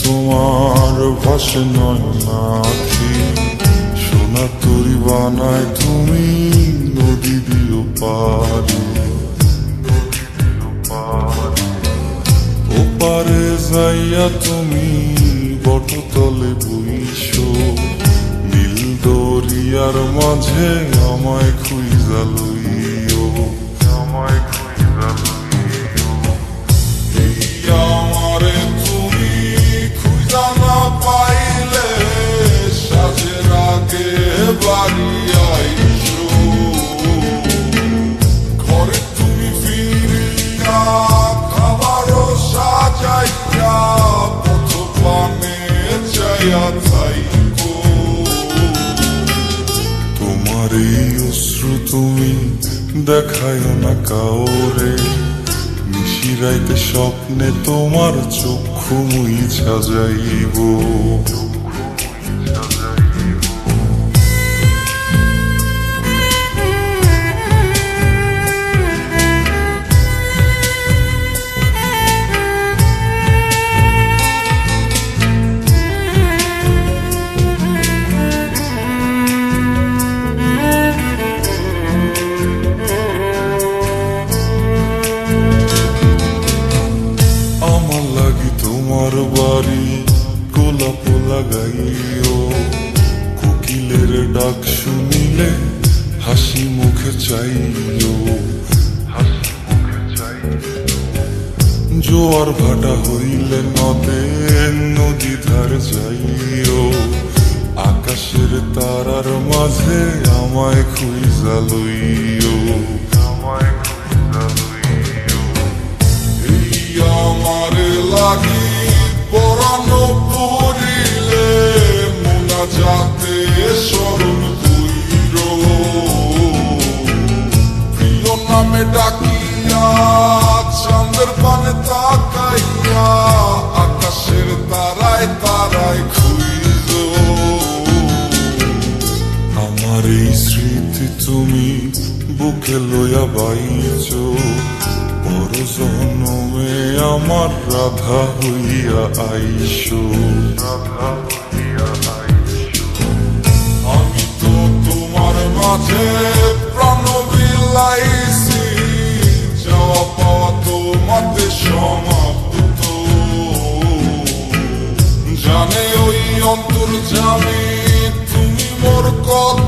তোমার ভাসে নয়নাখি, সোনা তরি বানায় তুমি নদী দিও পারি। ওপারে যাইয়া তুমি বটতলে বইসো, নীল দরিয়ার মাঝে আমায় খুঁজা লইও, আমায় খুঁজা লইও। এই আমারে তুমি খুঁজা না পাইলে সাজের আগে বাড়ি আইসো, ঘরে তুমি ফিরিয়া খাবারও সাজাইয়া পথ পানে চাইয়া থাইকো। তোমার এই অশ্রু তুমি দেখায় না কাউরে, নিশিরাইতে স্বপ্নে তোমার চক্ষু মুইছা যাইব। তোমার বাড়ি গোলাপ লাগাইও, কোকিলের ডাক শুনিলে হাসি মুখে চাইও, জোয়ার ভাটা হইলে নদে নদী ধার যাইও, আকাশের তারার মাঝে আমায় খুঁজা লইও, আমায় খুঁজা লইও। এই আমারে লাগি পরানো পড়িলে মুনাজাতে স্মরণ কইর, প্রিয় নামে ডাকিয়া চাঁদের পানে তাকাইয়া আকাশের তারায় তারায় খুঁজ। আমার এই স্মৃতি তুমি বুকে লইয়া বাইছ, বড় জনমে আমার রাধা হইয়া আইসো, রাধা হইয়া আইসো। আমি তো তোমার মাঝে প্রাণ বিলাইছি, যাওয়া পাওয়া তোমাতে সমাপ্ত, জানে ওই অন্তর্যামী তুমি মোর কথা